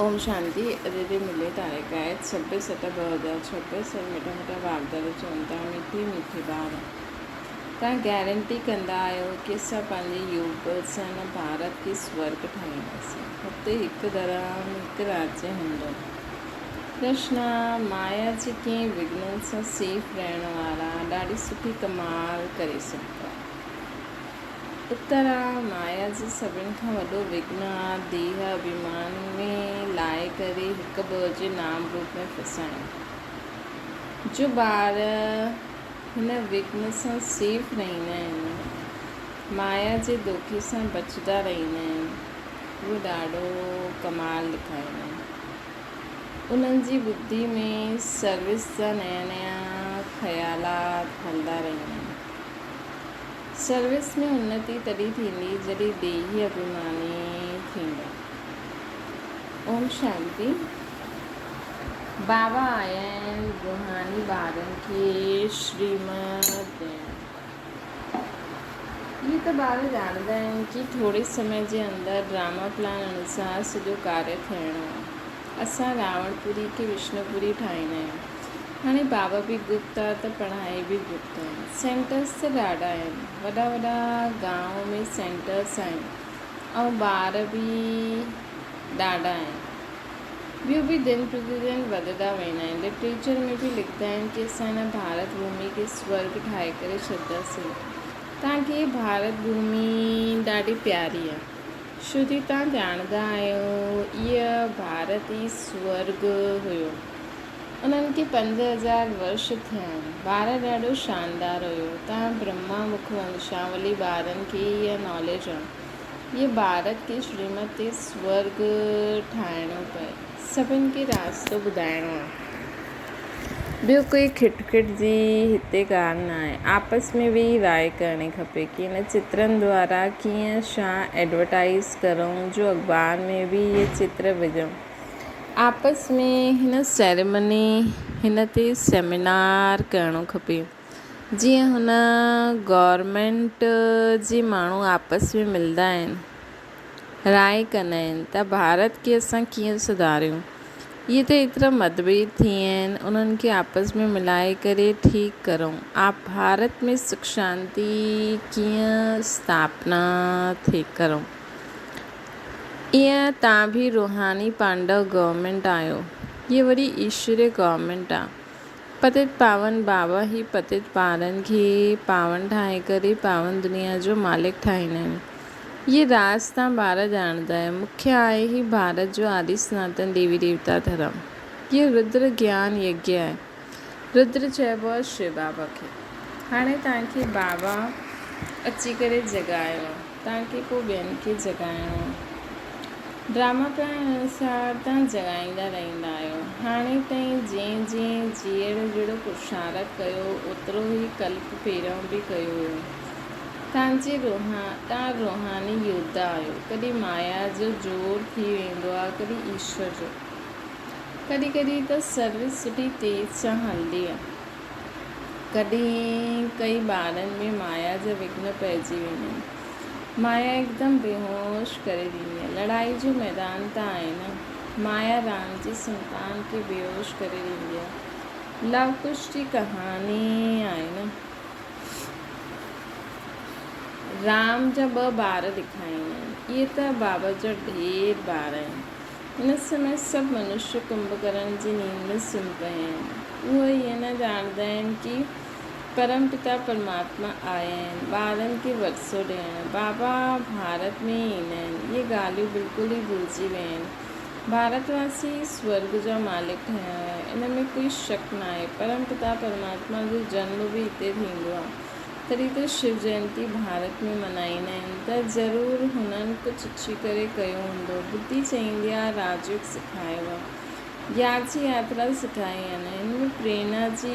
ओम शांति। अरे मिले तारीख है 26/7/2026। मिठा मिठा बागदड़ चवंदा मीठी मीठी ॿार तव्हां गारंटी कंदा आहियो कि असां पंहिंजे योग सां भारत खे स्वर्ग ठाहींदासीं। हुते हिकु धर्म हिकु राज्य हूंदो। कृष्ण माया जे कंहिं विघ्ननि सां सेफ रहण वारा ॾाढी सुठी कमाल करे सघंदा। उत्तरा माया जो सभिनि खां वॾो विघ्न आहे देह अभिमान में लाहे करे हिकु ॿ जे नाम रूप में फसाइणु। जो ॿार हिन विघ्न सां सेफ रहंदा आहिनि, माया जे धोखे सां बचंदा रहंदा आहिनि, उहे ॾाढो कमाल ॾेखारींदा आहिनि। उन्हनि जी बुद्धि में सर्विस जा नया नया ख़्यालात हलंदा रहंदा आहिनि। सर्विस में उन्नति तॾहिं थींदी जॾहिं देही अभिमानी थींदा। ओम शांति। बाबा आया आहिनि रूहानी ॿारनि खे श्रीमत ॾियणु। इहे त ॿार ॼाणंदा आहिनि कि थोरे समय जे अंदरि ड्रामा प्लान अनुसार सॼो कार्य थियणो आहे। असां रावणपुरी खे विष्णुपुरी ठाहींदा आहियूं। हाणे बाबा बि गुप्त आहे त पढ़ाई बि गुप्त आहे। सेंटर्स त ॾाढा आहिनि, वॾा वॾा गांव में सेंटर्स आहिनि ऐं ॿार बि ॾाढा आहिनि। ॿियो बि दिन प्रतिदिन वधंदा वेंदा आहिनि। लिटरेचर में बि लिखंदा आहिनि कि असां हिन भारत भूमि खे स्वर्ग ठाहे करे छॾंदासीं। तव्हांखे भारत भूमि ॾाढी प्यारी आहे छो कि तव्हां ॼाणंदा आहियो इहा भारत ई स्वर्ग हुयो। उन्हनि खे 5000 वर्ष थिया आहिनि। भारत ॾाढो शानदार हुयो। तव्हां ब्रह्मा मुख वंशावली ॿारनि खे इहा नॉलेज आहे। इहे भारत खे श्रीमत ते स्वर्ग ठाहिणो पए, सभिनि खे रास्तो ॿुधाइणो आहे। ॿियो कोई खिटखिट जी हिते ॻाल्हि न आहे। आपस में बि राय करणी खपे कि हिन चित्रनि द्वारा कीअं छा एडवर्टाइज़ करूं जो अख़बार में बि इहे चित्र विझूं। आपस में हिन सेरेमनी हिन ते सेमिनार करणो खपे। जीअं हुन गवर्नमेंट जे माण्हू आपस में मिलंदा आहिनि, राय कंदा आहिनि त भारत खे असां कीअं सुधारियूं। इहे त एतिरा मतभेद थी विया आहिनि, उन्हनि खे आपस में मिलाए करे ठीकु करूं। आप भारत में सुख शांति कीअं स्थापना थिए करूं। ईअं तव्हां बि रूहानी पांडव गवर्नमेंट आहियो, ये वरी ईश्वरीय गवर्नमेंट आहे। पतित पावन बाबा ही पतित ॿारनि खे पावन ठाहे करे पावन दुनिया जो मालिक ठाहींदा आहिनि। ये राज तव्हां ॿार ॼाणंदा आहियो। मुख्य आहे ही भारत जो आदि सनातन देवी देवता धर्म। ये रुद्र ज्ञान यज्ञ आहे। रुद्र चइबो आहे शिव बाबा खे। हाणे तव्हांखे बाबा अची करे जगायो आहे, तव्हांखे पोइ ॿियनि खे जगाइणो आहे। ड्रामा प्लान अनुसार तव्हां जगाईंदा रहंदा आहियो। हाणे ताईं जीअं जीअं जीअण जहिड़ो पुरुषार्थ कयो ओतिरो ई कल्प पहिरियों बि कयो हुयो। तव्हां रूहानी योद्धा आहियो। कॾहिं माया जो जोर थी वेंदो आहे, कॾहिं ईश्वर जो। कॾहिं कॾहिं त सर्विस सुठी तेज़ सां हलंदी आहे। कॾहिं कई ॿारनि में माया जा विघ्न पइजी वेंदा आहिनि। माया हिकदमि बेहोश करे ॾींदी आहे। लड़ाई जो मैदान त आहे न। माया राम जी संतान खे बेहोश करे ॾींदी आहे। लव कुश जी कहानी आहे न। राम जा 2 ॿार ॾेखारींदा आहिनि। इहे त बाबा जा ढेर ॿार आहिनि। हिन समय सभु मनुष्य कुंभकर्ण जी नींद में सुम्ही पिया आहिनि। उहे ईअं न ॼाणंदा आहिनि कि परम पिता परमात्मा आया आहिनि ॿारनि खे वरसो ॾियणु। बाबा भारत में ईंदा आहिनि। इहे ॻाल्हियूं बिल्कुलु ई भुलिजी विया आहिनि। भारतवासी स्वर्ग जा मालिक ठहिया हुआ, इन में कोई शक न आहे। परम पिता परमात्मा जो जनम बि हिते थींदो आहे। तॾहिं त शिव जयंती भारत में मल्हाईंदा आहिनि त ज़रूरु हुननि कुझु अची करे कयो हूंदो। बुद्धि चईंदी आहे राजयोग सिखायो आहे, याद जी यात्रा सिखाई आहे न। हिन में प्रेरणा जी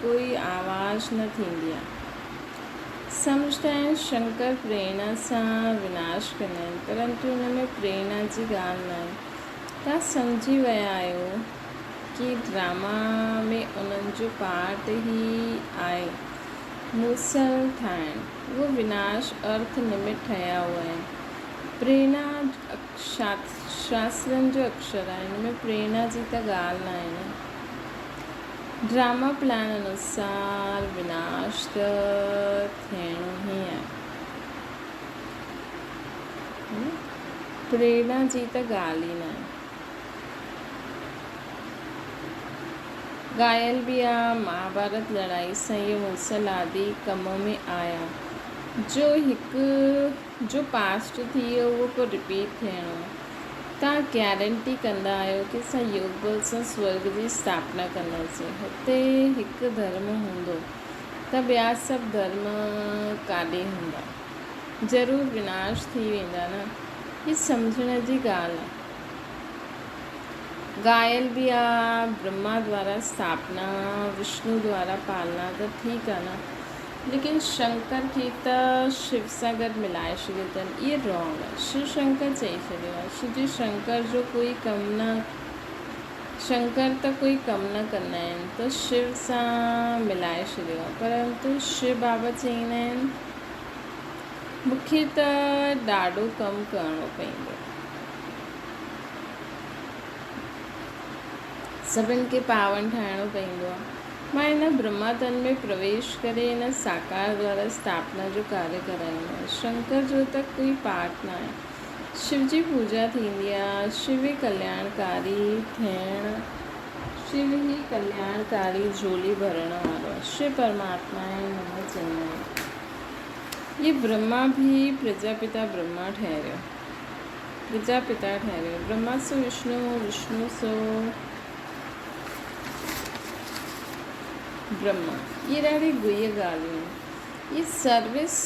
कोई आवाज़ न थींदी आहे। सम्झंदा आहिनि शंकर प्रेरणा सां विनाश कंदा आहिनि, परंतु हिन में प्रेरणा जी ॻाल्हि न आहे। तव्हां सम्झी विया आहियो कि ड्रामा में उन्हनि जो पार्ट ई आहे मूसल ठाहिणु। उहो विनाश अर्थ निमित ठहिया हुआ आहिनि। प्रेरणा शास्त्रनि जो अक्षर आहे, हिन में प्रेरणा जी त ॻाल्हि न आहे न। ड्रामा प्लान अनुसार विनाश त थियणो ई आहे, प्रेरणा जी त ॻाल्हि ई न आहे। घायल बि आहे, महाभारत लड़ाई सां इहो मुसल आदि कम में आया, जो पास्ट थी वियो उहो पोइ रिपीट थियणो आहे। तव्हां गैरेंटी कंदा आहियो कि असां योग बल सां स्वर्ग जी स्थापना कंदासीं। हुते हिकु धर्म हूंदो त ॿिया सभु धर्म काॾे हूंदा, ज़रूरु विनाश थी वेंदा न। हीअ सम्झण जी ॻाल्हि आहे। घायल भी आहे, ब्रह्मा द्वारा स्थापना, विष्णु द्वारा पालना त ठीकु आहे न, लेकिन शंकर खे त शिव सां गॾु मिलाए छॾियो अथनि, इहे रॉन्ग आहे। शिव शंकर चई छॾियो आहे, छोजो शंकर जो कोई कमु न, शंकर त कोई कमु न कंदा आहिनि, त शिव सां मिलाए छॾियो आहे। परंतु शिव बाबा चईंदा आहिनि मूंखे त ॾाढो कमु करिणो पवंदो, सभिनि खे पावन ठाहिणो पवंदो आहे। मां हिन ब्रह्मा तन में प्रवेश करे हिन साकार द्वारा स्थापना जो कार्य कराईंदो आहे। शंकर जो त कोई पाठ न आहे, शिव जी पूजा थींदी आहे, शिव ई कल्याणकारी थियणु, शिव ई कल्याणकारी झोली भरण वारो आहे, शिव परमात्मा आहे, हिन चवंदा आहिनि। ये ब्रह्मा भी प्रजापिता ब्रह्मा ठहरियो, ब्रह्मा सो विष्णु, विष्णु सो ब्रह्मा। ये ॾाढी गुह्य ॻाल्हियूं आहिनि। ये सर्विस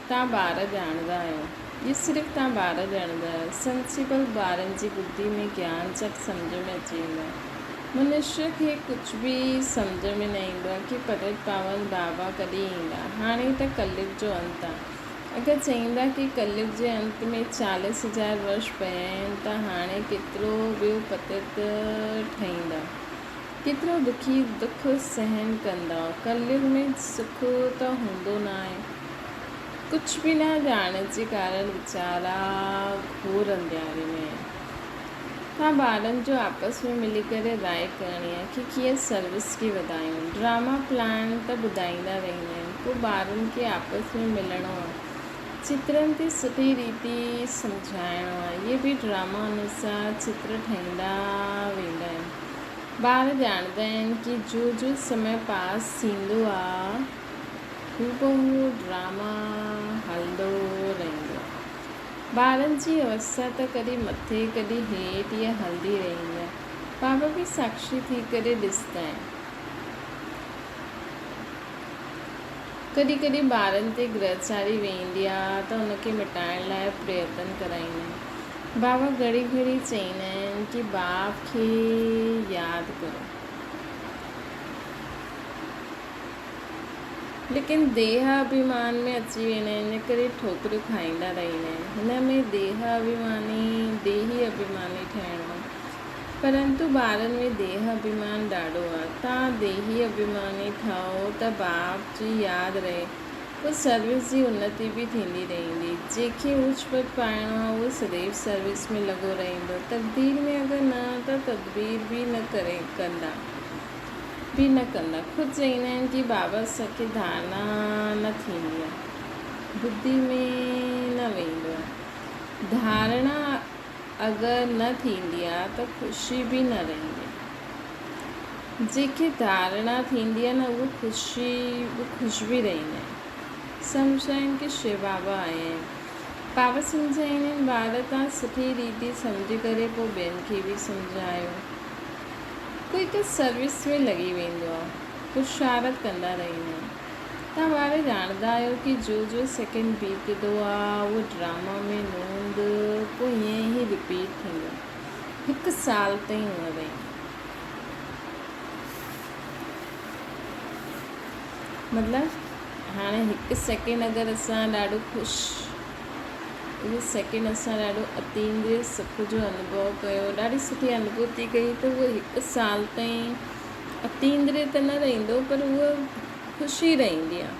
तव्हां ॿार ॼाणंदा आहियो, ये सिर्फ़ु तव्हां ॿार ॼाणंदा आहियो। सेंसिबल ॿारनि जी बुद्धि में ज्ञान झटि सम्झ में अची वेंदो आहे। मनुष्य खे कुझु बि सम्झ में न ईंदो आहे कि पतित पावन बाबा कॾहिं ईंदा। हाणे त कलयुग जो अंत आहे। अगरि चईंदा कि कलयुग जे अंत में 40,000 वर्ष पिया आहिनि, त हाणे केतिरो ॿियो पतित ठहींदा, केतिरो दुख सहन कंदा। कलयुग में सुख त हूंदो न आहे, कुझु बि न ॼाण जे कारण वीचारा घोर अंधियारे में आहिनि। तव्हां ॿारनि जो आपस में मिली करे राय करणी आहे कि कीअं सर्विस खे वधायूं। ड्रामा प्लान त ॿुधाईंदा रहंदा आहिनि, पोइ ॿारनि खे आपस में मिलणो आहे, चित्रनि ते सुठी रीति सम्झाइणो आहे। इहे बि ड्रामा अनुसार चित्र ठाहींदा वेंदा आहिनि। ॿार ॼाणंदा आहिनि कि जो समय पास थींदो आहे हूबहू ड्रामा हलंदो रहंदो आहे। ॿारनि जी अवस्था त कॾहिं मथे कॾहिं हेठि इहा हलंदी रहंदी आहे। बाबा बि साक्षी थी करे ॾिसंदा आहिनि। कॾहिं ॿारनि ते ग्रहचारी वेंदी आहे त उनखे मिटाइण लाइ प्रयत्न कराईंदा आहिनि। बाबा घड़ी चईंदा आहिनि कि बाप खे यादि करो, लेकिन देह अभिमान में अची वेंदा आहिनि, इन करे ठोकरियूं खाईंदा रहंदा आहिनि। हिन में देही अभिमानी ठहिणो आहे, परंतु ॿारनि में देह अभिमान ॾाढो आहे। तव्हां देही अभिमानी ठहो त बाप जी यादि रहे, पोइ सर्विस जी उन्नति बि थींदी रहंदी। जंहिंखे उच्च पद पाइणो आहे उहो सदैव सर्विस में लॻो रहंदो। तकदीर में अगरि न त तदबीर बि न कंदा। ख़ुदि चईंदा आहिनि कि बाबा असांखे धारणा न थींदी आहे, बुद्धि में न वेंदो आहे। धारणा अगरि न थींदी आहे त ख़ुशी बि न रहंदी। जंहिंखे धारणा थींदी आहे न उहो ख़ुशि बि रहंदा आहिनि। सम्झंदा आहिनि कि शिव बाबा आया आहिनि। बाबा सम्झाईंदा आहिनि ॿार तव्हां सुठी रीति सम्झी करे पोइ ॿियनि खे बि सम्झायो। कोई त सर्विस में लॻी वेंदो आहे, पुरुषारत कंदा रहंदा आहिनि। तव्हां ॿार ॼाणंदा आहियो कि जो सेकेंड बीतंदो आहे उहो ड्रामा में नूंद पोइ ईअं ई रिपीट थींदो, 1 साल ताईं हूंदो रहंदो। मतिलबु हाणे 1 सेकेंड अगरि असां ॾाढो ख़ुशि, उहो सेकेंड असां ॾाढो अतीन्द्रिय सुख जो अनुभव कयो, ॾाढी सुठी अनुभूति कई, त उहो 1 साल ताईं अतीन्द्रिय त न रहंदो, पर उहा ख़ुशी रहंदी आहे।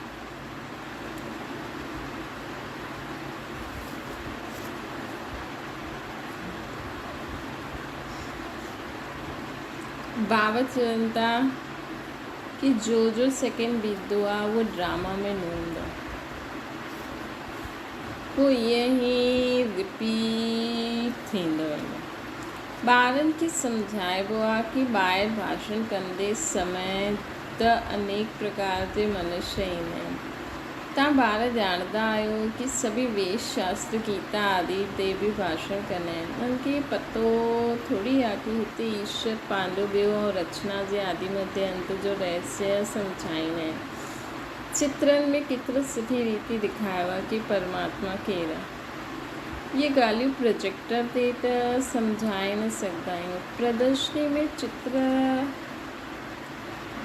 बाबा चवनि था कि जो सेकेंड बीतंदो आहे उहो ड्रामा में न हूंदो, पोइ ईअं ई रिपीट थींदो वेंदो। ॿारनि खे सम्झाइबो आहे कि ॿाहिरि भाषण कंदे समय त अनेक प्रकार जे मनुष्य ईंदा आहिनि। तव्हां ॿार ॼाणंदा आहियो कि सभी वेद शास्त्र गीता आदि ते बि भाषण कंदा आहिनि। उनखे पतो थोरी आहे कि हिते ईश्वर पंहिंजो ॿियो ऐं रचना जे आदि मध्य अंत जो रहस्य सम्झाईंदा आहिनि। चित्रनि में केतिरो सुठी रीति ॾेखारियो आहे कि परमात्मा केरु आहे। इहे ॻाल्हियूं प्रोजेक्टर ते त सम्झाए न सघंदा आहियूं। प्रदर्शनी में चित्र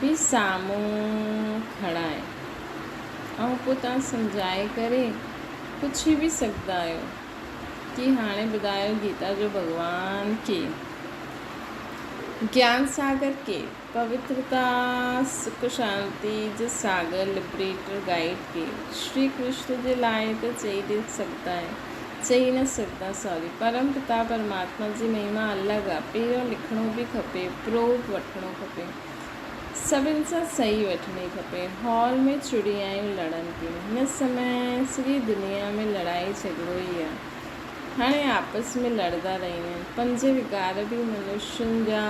बि साम्हूं खड़ा आहे ऐं पोइ तव्हां सम्झाए करे पुछी बि सघंदा आहियो कि हाणे ॿुधायो गीता जो भॻवानु केरु, ज्ञान सागर केरु, पवित्रता सुख शांति जो सागर लिबरेटर गाइड केरु। श्री कृष्ण जे लाइ त चई न सघंदा परम पिता परमात्मा जी महिमा अलॻि आहे। पहिरियों लिखणो बि खपे, प्रूफ वठिणो खपे, सभिनि सां सही वठिणी खपे। हॉल में चुड़ियायूं लड़नि थियूं, हिन समय सॼी दुनिया में लड़ाई झगड़ो ई आहे। हाणे आपस में लड़ंदा रहंदा आहिनि। 5 विकार बि मनुष्यनि जा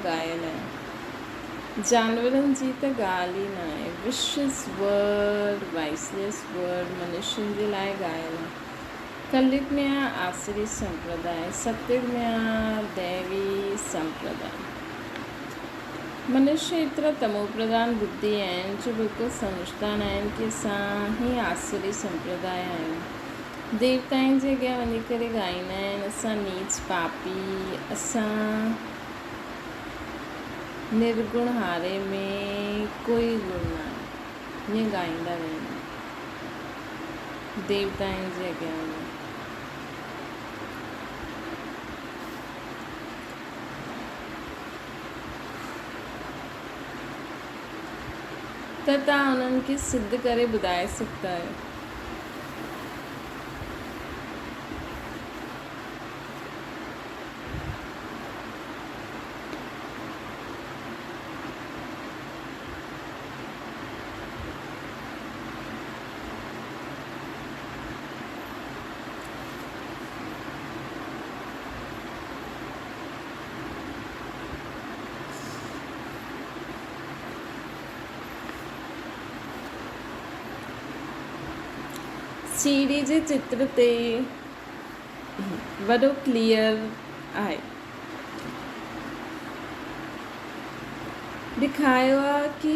ॻायल आहिनि, जानवरनि जी त ॻाल्हि ई न आहे। विशियस वर्ड, वाइसलेस वर्ड मनुष्यनि जे लाइ ॻायल आहे। कलयुग में आहे आसुरी संप्रदाय, सतयुग में आहे दैवी संप्रदाय। मनुष्य एतिरा तमोप्रधान बुद्धि आहिनि जो बिल्कुलु सम्झंदा न आहिनि कि असां ई आसुरी संप्रदाय आहियूं। देवताउनि जे अॻियां वञी करे ॻाईंदा आहिनि असां नीच पापी, असां निर्गुण हारे में कोई गुण न आहे, ईअं ॻाईंदा रहंदा देवताउनि जे अॻियां वञी। त तव्हां उन्हनि खे सिद्ध करे ॿुधाए सघंदा आहियो। सीढ़ी जे चित्र ते वॾो क्लियर आहे ॾेखारियो आहे कि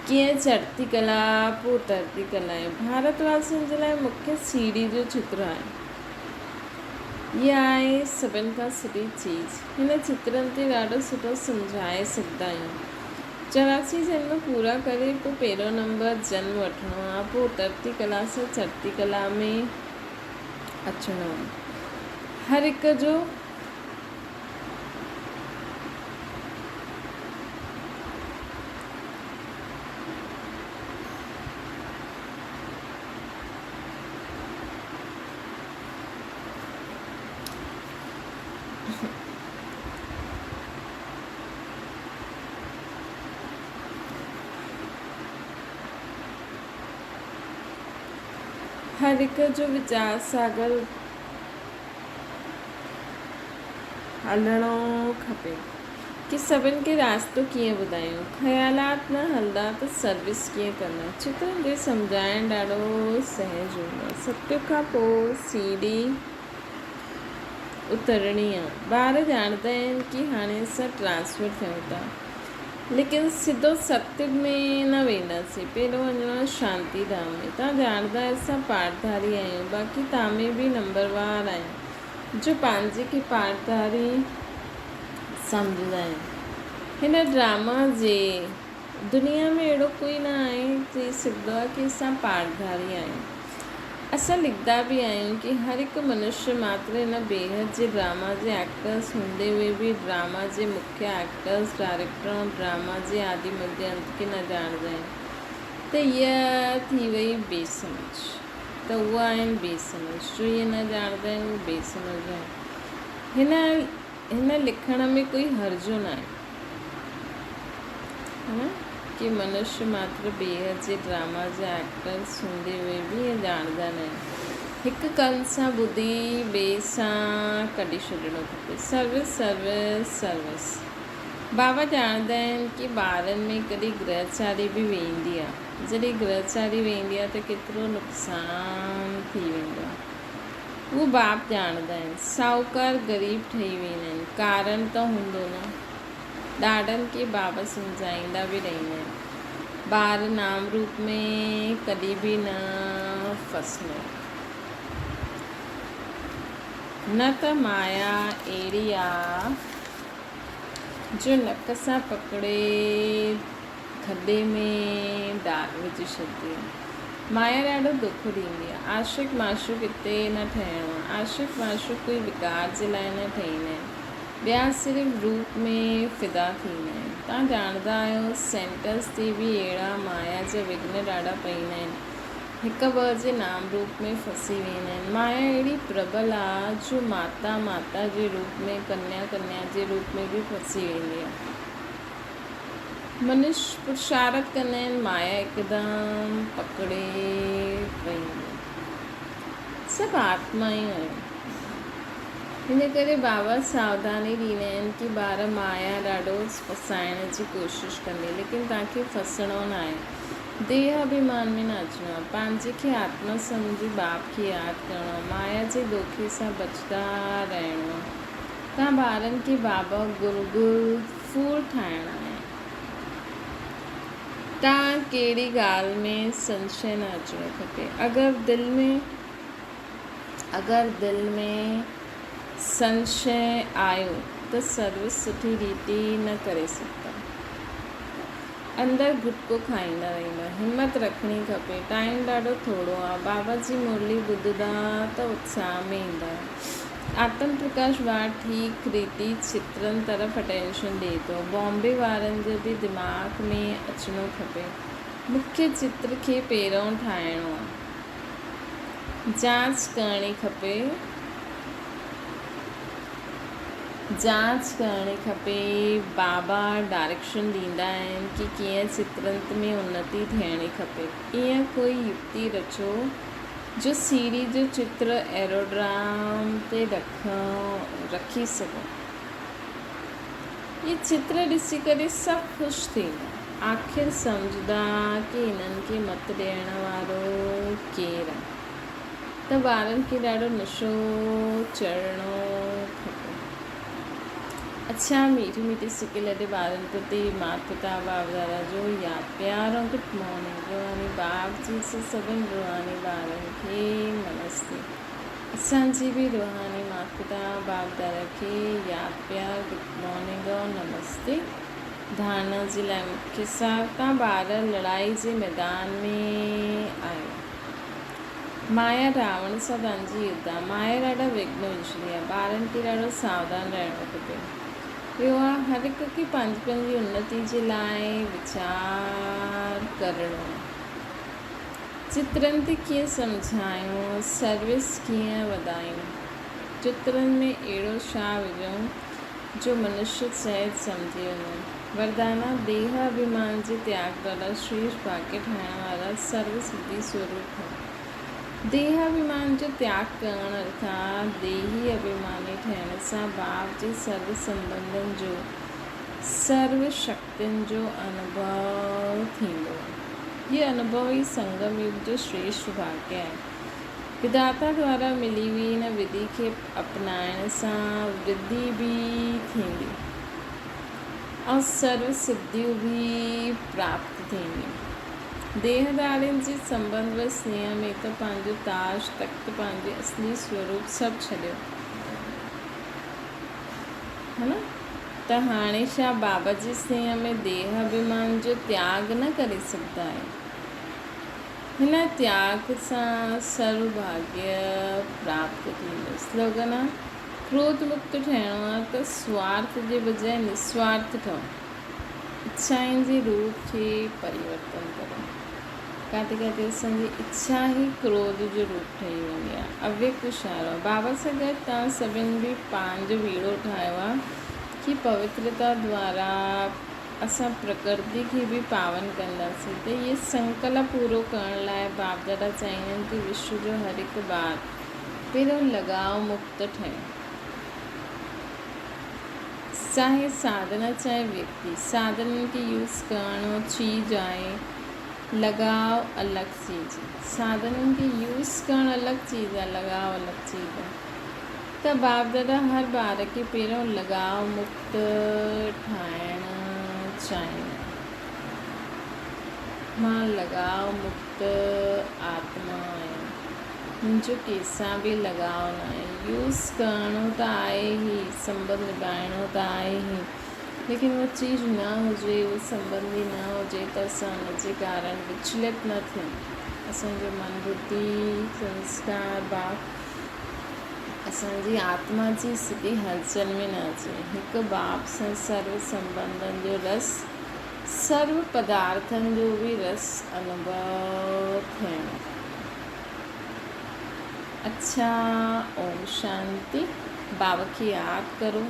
कीअं चढ़ती कला पोइ उतरती कला आहे। भारतवासियुनि जे लाइ मुख्य सीढ़ी जो चित्र आहे। इहा आहे सभिनि खां सुठी चीज़। हिन चित्रनि ते ॾाढो सुठो सम्झाए सघंदा आहियूं। 84 जन्म पूरा करे पोइ पहिरियों नंबर जन्म वठिणो आहे, पोइ उतरती कला सां चढ़ती कला में अचिणो आहे। हर हिक जो हर हिक जो वीचार सागर हलणो खपे कि सभिनि खे रास्तो कीअं ॿुधायूं। ख़्यालात न हलंदा त सर्विस कीअं कंदा। चित्रनि ते सम्झाइणु ॾाढो सहज हूंदो आहे। सतयुग खां पोइ सीढ़ी उतरणी आहे। ॿार ॼाणंदा आहिनि कि हाणे असां ट्रांसफर थियूं था, लेकिन सिधो सतयुग में न वेंदासीं। पहिरियों वञिणो आहे शांति धाम में। तव्हां ॼाणंदा असां पाठधारी आहियूं, बाक़ी तव्हां में बि नंबरवार आहिनि जो पंहिंजे खे पाठधारी सम्झंदा आहिनि। हिन ड्रामा जे दुनिया में अहिड़ो कोई न आहे चई सघंदो आहे कि असां पाठधारी आहियूं। असां लिखंदा बि आहियूं कि हर हिकु मनुष्य मात्र हिन बेहद जे ड्रामा जे एक्टर्स हूंदे हुए बि ड्रामा जे मुख्य एक्टर्स, डायरेक्टर ऐं ड्रामा जे आदि मध्य अंत खे न ॼाणंदा आहिनि। त इहा थी वई बेसमझ। त उहा आहिनि बेसमझ, जो इहे न ॼाणंदा आहिनि उहे बेसमझ आहिनि। हिन हिन लिखण में कोई हर्जो न आहे, है न, कि मनुष्य मात्र ॿिए जे ड्रामा जा एक्टर्स हूंदे हुए बि इहे ॼाणंदा न आहिनि। हिकु कन सां ॿुधी ॿिए सां कढी छॾिणो खपे। Service service service. बाबा ॼाणंदा आहिनि कि ॿारनि में कॾहिं ग्रहचारी बि वेंदी आहे। जॾहिं ग्रहचारी वेंदी आहे त केतिरो नुक़सानु थी वेंदो आहे, उहो बाप ॼाणंदा आहिनि। साहूकार ग़रीब ठही वेंदा आहिनि, कारण त हूंदो न। ॾाढनि खे बाबा सम्झाईंदा बि रहंदा आहिनि, ॿार नाम रूप में कॾहिं बि न फसनो, न त माया अहिड़ी आहे जो नक सां पकड़े खॾे में डाल विझी छॾंदी आहे। माया ॾाढो दुख ॾींदी आहे। आशिक माशूक हिते न ठहिणो आहे। आशिक माशूक कोई विकार जे लाइ न ठहींदा आहिनि, ॿिया सिर्फ़ु रूप में फ़िदा थींदा आहिनि। तव्हां ॼाणंदा आहियो सेंटेंस ते बि अहिड़ा माया जा विघ्न ॾाढा पईंदा आहिनि, हिक ॿ जे नाम रूप में फसी वेंदा आहिनि। माया अहिड़ी प्रबल आहे जो माता माता जे रूप में, कन्या कन्या जे रूप में बि फसी वेंदी आहे। मनुष्य पुरुषार्थ कंदा आहिनि, माया हिकदमि पकड़े वेंदी। सभु आत्मा ई आहिनि। हिन करे बाबा सावधानी ॾींदा आहिनि कि ॿार माया ॾाढो फसाइण जी कोशिशि कंदी, लेकिन तव्हांखे फसणो न आहे। देह अभिमान में न अचिणो आहे। पंहिंजे खे आत्मा सम्झी बाप खे यादि करिणो आहे। माया जे धोखे सां बचंदा रहणो आहे। तव्हां ॿारनि खे बाबा गुलगुल फूल ठाहिणा आहे। तव्हां कहिड़ी ॻाल्हि में संशय न अचिणो खपे। अगरि दिलि में संशय आयो त सर्विस सुठी रीति न करे सघंदा। अंदरि गुटको खाईंदा रहंदा। हिमत रखणी खपे। टाइम ॾाढो थोरो आहे। बाबा जी मुरली ॿुधंदा त उत्साह में ईंदा। आत्म प्रकाश वार ठीक रीति चित्रनि तरफ़ अटेंशन ॾिए थो। बॉम्बे वारनि जो बि दिमाग़ में अचिणो खपे। मुख्य चित्र खे पहिरों ठाहिणो आहे। जांच करणी खपे। बाबा डायरेक्शन ॾींदा आहिनि कि कीअं चित्रनि में उन्नति थियणी खपे। ईअं कोई युक्ति रचो जो सीढ़ी जो चित्र एरोड्राम ते रखी सघो। ये चित्र ॾिसी करे सभु ख़ुशि थींदा। आख़िर सम्झंदा कि इन्हनि खे मत ॾियण वारो केरु आहे। त ॿारनि खे ॾाढो नशो चढ़णो खपे। अच्छा, मीठी मीठी सिके लॾे ॿारनि प्रति माता पिता बाप दादा जो यादि प्यार ऐं गुड मॉर्निंग। रूहानी बाप जी से सभिनी रूहानी ॿारनि खे नमस्ते। असांजी बि रूहानी माता पिता बाप दादा खे यादि प्यार गुड मॉर्निंग ऐं नमस्ते। धारणा जे लाइ मुख्य सार। तव्हां ॿार लड़ाई जे मैदान में आहियो। माया रावण सां तव्हांजी युद्ध आहे। माया ॾाढा विघ्न विझंदी आहे। ॿारनि खे ॾाढो सावधान रहणो खपे। ॿियो आहे, हर हिक खे पंहिंजी उन्नति जे लाइ वीचार करिणो। चित्रनि ते कीअं सम्झायूं, सर्विस कीअं वधायूं। चित्रनि में अहिड़ो छा विझूं जो मनुष्य सहज सम्झी वञे। वरदाना देह अभिमान जे त्याग वारा श्रेष्ठ भाग्य ठाहिण वारा सर्व सिद्धि स्वरूप है। देह अभिमान जो त्याग करण अर्थात देही अभिमानी ठहण सां बाप जे सर्व संबंधनि जो, सर्व शक्तियुनि जो अनुभव थींदो। ये अनुभव ई संगम युग जो श्रेष्ठ भाग्य आहे। विधाता द्वारा मिली हुई इन विधि खे अपनाइण सां वृद्धि बि थींदी ऐं सर्व सिद्धियूं बि प्राप्त थींदियूं। देहदारियुनि जे संबंध व स्नेह में त पंहिंजो ताज तख़्त, पंहिंजे असली स्वरूप सभु छॾियो, है न। त हाणे छा बाबा जे स्नेह में देह अभिमान जो त्याग न करे सघंदा आहियो। हिन त्याग सां सर्वभाग्य प्राप्त थींदो। स्लोगन आहे, क्रोध मुक्त ठहिणो आहे त स्वार्थ जे बजाय निस्वार्थ ठहो। इच्छाउनि जे रूप खे परिवर्तन करो। काथे काथे असांजी इच्छा ई क्रोध जो रूप ठही वेंदी आहे। अव्यक्त इशारो बाबा सां गॾु तव्हां सभिनि बि पंहिंजो वीड़ो ठाहियो आहे कि पवित्रता द्वारा असां प्रकृति खे बि पावन कंदासीं। त इहे संकल्प पूरो करण लाइ बाप दादा चाहींदा आहिनि कि विश्व जो हर हिकु ॿार पहिरियों लगाव मुक्त ठहे। चाहे साधना चाहे व्यक्ति, साधन के यूज़ करणो चीज़ आहे, लगाव अलॻि चीज़। साधननि खे यूज़ करणु अलॻि चीज़ आहे, लगाव अलॻि चीज़ आहे। त बाप दादा हर ॿार खे पहिरियों लगाव मुक्त ठाहिणु चाहींदा। मां लगाव मुक्त आत्मा आहियां, मुंहिंजो कंहिंसां बि लगाव न आहे। यूज़ करणो त आहे ई, संबंध निभाइणो त आहे ई, लेकिन उहा चीज़ न हुजे, उहो संबंधी न हुजे त असां हुनजे कारण विचलित न थियूं। असांजो मन बुद्धि संस्कार भाव असांजी आत्मा जी सिधी हलचल में न अचे। हिकु बाप सां सर्व संबंधनि जो रस, सर्व पदार्थनि जो बि रस अनुभव थियणो। अच्छा, ओम शांति। बाबा खे यादि करो।